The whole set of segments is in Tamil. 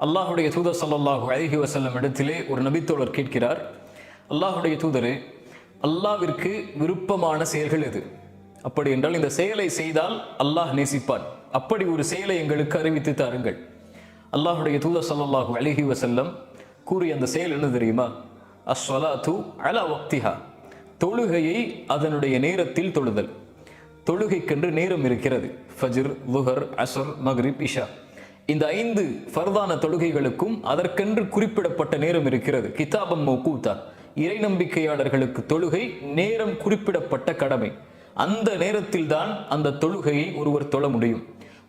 அல்லாஹுடைய தூதர் ஸல்லல்லாஹு அலைஹி வஸல்லம் இடத்திலே ஒரு நபித்தோழர் கேட்கிறார், அல்லாஹுடைய தூதரே, அல்லாஹ்விற்கு விருப்பமான செயல்கள் எது? அப்படி என்றால் இந்த செயலை செய்தால் அல்லாஹ் நேசிப்பான், அப்படி ஒரு செயலை எங்களுக்கு அறிவித்து தாருங்கள். அல்லாஹுடைய தூதர் ஸல்லல்லாஹு அலைஹி வஸல்லம் கூறிய அந்த செயல் என்ன தெரியுமா? அஸ்ஸலாத்து அலா வக்திஹா, தொழுகையை அதனுடைய நேரத்தில் தொழுதல். தொழுகைக்கென்று நேரம் இருக்கிறது. ஃபஜ்ர், லுஹர், அஸ்ர், மக்ரிப், இஷா, இந்த 5 ஃபர்தான தொழுகைகளுக்கும் அதற்கென்று குறிப்பிடப்பட்ட நேரம் இருக்கிறது. கிதாபம் மௌகூதா, இறை நம்பிக்கையாளர்களுக்கு தொழுகை நேரம் குறிப்பிடப்பட்ட கடமை. அந்த நேரத்தில் தான் அந்த தொழுகையை ஒருவர் தொழ முடியும்.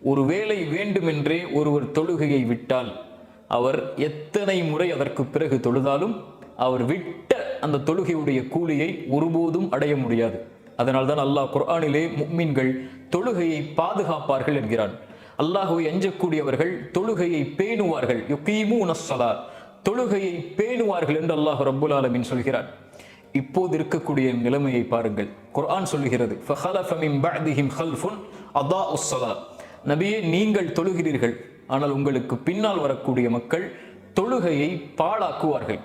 ஒரு வேளை வேண்டுமென்றே ஒருவர் தொழுகையை விட்டால் அவர் எத்தனை முறை அதற்கு பிறகு தொழுதாலும் அவர் விட்ட அந்த தொழுகையுடைய கூலியை ஒருபோதும் அடைய முடியாது. அதனால்தான் அல்லாஹ் குர்ஆனிலே முஃமின்கள் தொழுகையை பாதுகாப்பார்கள் என்கிறான். அல்லாஹ்வை அஞ்சக்கூடியவர்கள் தொழுகையை பேணுவார்கள். யுகீமூனஸ் ஸலாத், தொழுகையை பேணுவார்கள் என்று அல்லாஹ் ரப்புல் ஆலமீன் சொல்கிறான். இப்போது இருக்கக்கூடிய நிலைமையை பாருங்கள். குர்ஆன் சொல்கிறது, ஃபஹலஃப மின் பஅதிஹிம் கல்ஃபுன் அதாஉஸ் ஸலாத், நபியே நீங்கள் தொழுகிறீர்கள், ஆனால் உங்களுக்கு பின்னால் வரக்கூடிய மக்கள் தொழுகையை பாழாக்குவார்கள்.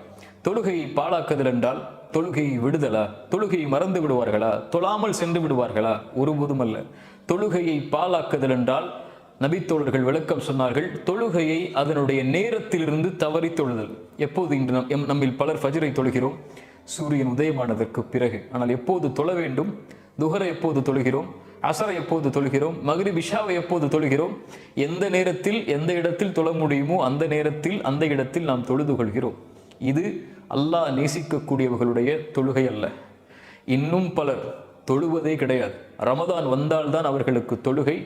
தொழுகையை பாழாக்குதல் என்றால் தொழுகையை விடுதலா? தொழுகையை மறந்து விடுவார்களா? தொழாமல் சென்று விடுவார்களா? ஒருபோதும் அல்ல. தொழுகையை பாழாக்குதல் என்றால் நபித்தோழர்கள் விளக்கம் சொன்னார்கள், தொழுகையை அதனுடைய நேரத்திலிருந்து தவறி தொழுதல். எப்போது இன்று நம்மில் பலர் ஃபஜ்ரை தொழுகிறோம் சூரியன் உதயமானதற்கு பிறகு. ஆனால் எப்போது தொழ வேண்டும்? துஹரை எப்போது தொழுகிறோம்? அசரை எப்போது தொழுகிறோம்? மக்ரிப், இஷாவை எப்போது தொழுகிறோம்? எந்த நேரத்தில் எந்த இடத்தில் தொழ முடியுமோ அந்த நேரத்தில் அந்த இடத்தில் நாம் தொழுது கொள்கிறோம். இது அல்லாஹ் நேசிக்கக்கூடியவர்களுடைய தொழுகை அல்ல. இன்னும் பலர் தொழுவதே கிடையாது. ரமதான் வந்தால்தான் அவர்களுக்கு தொழுகை,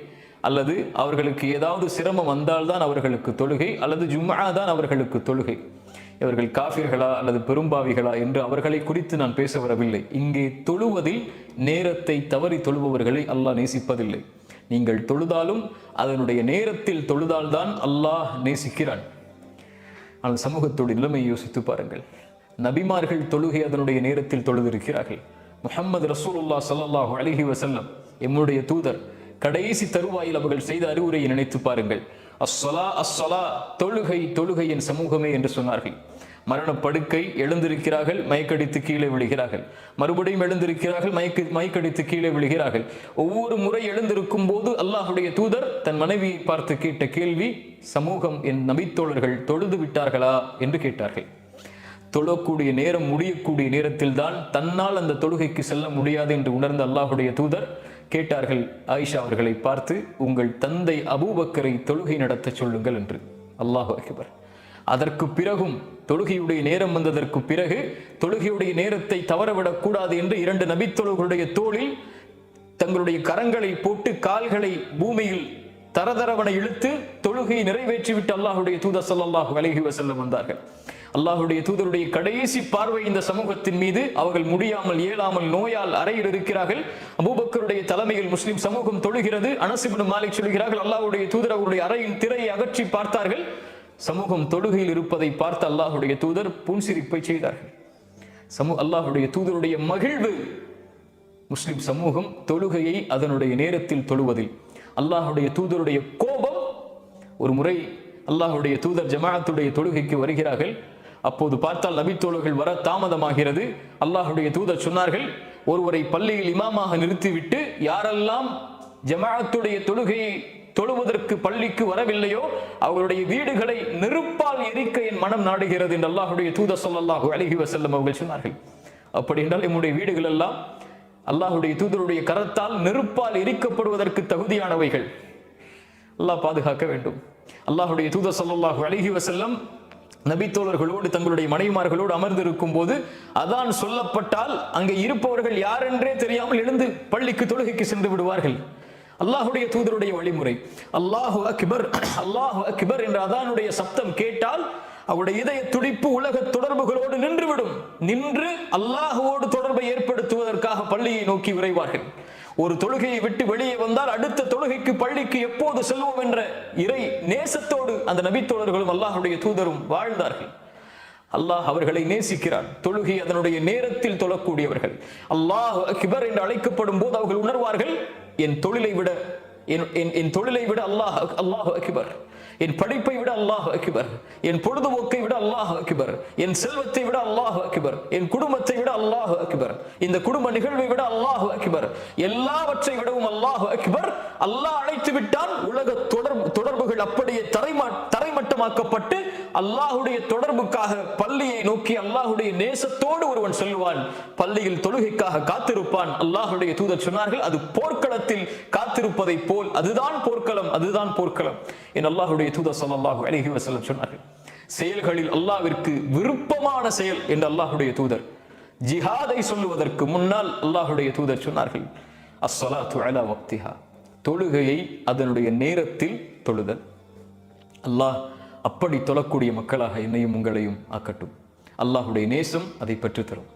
அல்லது அவர்களுக்கு ஏதாவது சிரமம் வந்தால்தான் அவர்களுக்கு தொழுகை, அல்லது ஜும்ஆ தான் அவர்களுக்கு தொழுகை. இவர்கள் காஃபிர்களா அல்லது பெரும்பாவிகளா என்று அவர்களை குறித்து நான் பேச வரவில்லை. இங்கே தொழுவதில் நேரத்தை தவறி தொழுபவர்களை அல்லாஹ் நேசிப்பதில்லை. நீங்கள் தொழுதாலும் அதனுடைய நேரத்தில் தொழுதால்தான் அல்லாஹ் நேசிக்கிறான். ஆனால் சமூகத்துடைய நிலைமையை யோசித்து பாருங்கள். நபிமார்கள் தொழுகை அதனுடைய நேரத்தில் தொழுதிருக்கிறார்கள். முஹம்மது ரசூலுல்லாஹ் ஸல்லல்லாஹு அலைஹி வஸல்லம் எம்முடைய தூதர் கடைசி தருவாயில் அவர்கள் செய்த அறிவுரையை நினைத்து பாருங்கள். அஸ்ஸலா அஸ்ஸலா, தொழுகை தொழுகை என் சமூகமே என்று சொன்னார்கள். மரணப்படுக்கை, எழுந்திருக்கிறார்கள், மயக்கடித்து கீழே விழுகிறார்கள், மறுபடியும் எழுந்திருக்கிறார்கள், மயக்கடித்து கீழே விழுகிறார்கள். ஒவ்வொரு முறை எழுந்திருக்கும் போது அல்லாஹுடைய தூதர் தன் மனைவியை பார்த்து கேட்ட கேள்வி, சமூகம் என் நபித்தோழர்கள் தொழுது விட்டார்களா என்று கேட்டார்கள். தொழக்கூடிய நேரம் முடியக்கூடிய நேரத்தில் தான் தன்னால் அந்த தொழுகைக்கு செல்ல முடியாது என்று உணர்ந்த அல்லாஹுடைய தூதர் கேட்டார்கள் ஆயிஷா அவர்களை பார்த்து, உங்கள் தந்தை அபூபக்கரை தொழுகை நடத்த சொல்லுங்கள் என்று. அல்லாஹு அக்பர். அதற்கு பிறகும் தொழுகையுடைய நேரம் வந்ததற்கு பிறகு தொழுகையுடைய நேரத்தை தவறவிடக் கூடாது என்று 2 நபித்தோழர்களுடைய தோளில் தங்களுடைய கரங்களை போட்டு கால்களை பூமியில் தரதரவனை இழுத்து தொழுகையை நிறைவேற்றிவிட்டு அல்லாஹுடைய தூதர் ஸல்லல்லாஹு அலைஹி வஸல்லம் வந்தார்கள். அல்லாஹுடைய தூதருடைய கடைசி பார்வை இந்த சமூகத்தின் மீது. அவர்கள் முடியாமல் இயலாமல் நோயால் அறையில் இருக்கிறார்கள். அபூபக்கருடைய தலைமையில் முஸ்லிம் சமூகம் தொழுகிறது. அனஸ் இப்னு மாலிக் சொல்கிறார்கள், அல்லாஹுடைய தூதர் அவருடைய அறையின் திரையை அகற்றி பார்த்தார்கள். சமூகம் தொழுகையில் இருப்பதை பார்த்த அல்லாஹுடைய தூதர் புன்சிரிப்பை செய்தார்கள். அல்லாஹுடைய தூதருடைய மகிழ்வு. முஸ்லிம் சமூகம் தொழுகையை அதனுடைய நேரத்தில் தொழுவதில். அல்லாஹுடைய தூதருடைய கோபம். ஒரு முறை அல்லாஹுடைய தூதர் ஜமாஅத்துடைய தொழுகைக்கு வருகிறார்கள். அப்போது பார்த்தால் நபித்தோழர்கள் வர தாமதமாகிறது. அல்லாஹுடைய தூதர் சொன்னார்கள், ஒருவரை பள்ளியில் இமாமாக நிறுத்திவிட்டு யாரெல்லாம் ஜமாஅத்துடைய தொழுகையை தொழுவதற்கு பள்ளிக்கு வரவில்லையோ அவருடைய வீடுகளை நெருப்பால் எரிக்க என் மனம் நாடுகிறது என்று அல்லாஹுடைய தூதர் ஸல்லல்லாஹு அலைஹி வஸல்லம் அவர்கள் சொன்னார்கள். அப்படி என்றால் நம்முடைய வீடுகள் எல்லாம் அல்லாஹுடைய தூதருடைய கரத்தால் நெருப்பால் எரிக்கப்படுவதற்கு தகுதியானவைகள். அல்லாஹ் பாதுகாக்க வேண்டும். அல்லாஹுடைய தூதர் ஸல்லல்லாஹு அலைஹி வஸல்லம் நபித்தோழர்களோடு தங்களுடைய மனைவிமார்களோடு அமர்ந்திருக்கும் போது அதான் சொல்லப்பட்டால் அங்கே இருப்பவர்கள் யாரென்றே தெரியாமல் எழுந்து பள்ளிக்கு தொழுகைக்கு சென்று விடுவார்கள். அல்லாஹுடைய தூதருடைய வழிமுறை. அல்லாஹு அக்பர் அல்லாஹு அக்பர் என்ற அதானுடைய சப்தம் கேட்டால் அவருடைய இதய துடிப்பு உலக தொடர்புகளோடு நின்றுவிடும். நின்று அல்லாஹுவோடு தொடர்பை ஏற்படுத்துவதற்காக பள்ளியை நோக்கி விரைவார்கள். ஒரு தொழுகையை விட்டு வெளியே வந்தால் அடுத்த தொழுகைக்கு பள்ளிக்கு எப்போது செல்வோம் என்ற இறை நேசத்தோடு அந்த நபித்தோழர்களும் அல்லாஹுடைய தூதரும் வாழ்ந்தார்கள். அல்லாஹ் அவர்களை நேசிக்கிறான். தொழுகை அதனுடைய நேரத்தில் தொழக்கூடியவர்கள். அல்லாஹ் அக்பர் என்று அழைக்கப்படும் போது அவர்கள் உணர்வார்கள், என் தொழிலை விட அல்லாஹ் அக்பர். என் படிப்பை விட அல்லாஹ் அக்பர், என் பொழுதுபோக்கை விட அல்லாஹ் அக்பர், என் செல்வத்தை விட அல்லாஹ் அக்பர், என் குடும்பத்தை விட அல்லாஹ் அக்பர், இந்த குடும்ப நிகழ்வை விட அல்லாஹ் அக்பர், எல்லாவற்றை விடவும் அல்லாஹ் அக்பர். அல்லாஹ் அழைத்து விட்டான். உலக தொடர்புகள் அப்படியே தரைமட்டமாக்கப்பட்டு அல்லாஹுடைய தொடர்புக்காக பள்ளியை நோக்கி அல்லாஹுடைய நேசத்தோடு ஒருவன் செல்வான். பள்ளியில் தொழுகைக்காக காத்திருப்பான். அல்லாஹுடைய தூதர் சொன்னார்கள், அது போர்க்களத்தில் காத்திருப்பதை போல், அதுதான் போர்க்களம், அதுதான் போர்க்களம் என் அல்லாஹுடைய தூதர் ஸல்லல்லாஹு அலைஹி வஸல்லம் சொன்னார்கள். செயல்களில் அல்லாஹ்விற்கு விருப்பமான செயல் என்று அல்லாஹுடைய தூதர் ஜிஹாதை சொல்லுவதற்கு முன்னால் அல்லாஹுடைய தூதர் சொன்னார்கள், அஸ்ஸலாத்து அலா வக்திஹா, தொழுகையை அதனுடைய நேரத்தில் தொழுதல். அல்லாஹ் அப்படி தொழக்கூடிய மக்களாக என்னையும் உங்களையும் ஆக்கட்டும். அல்லாஹுடைய நேசம் அதை பெற்றுத்தரும்.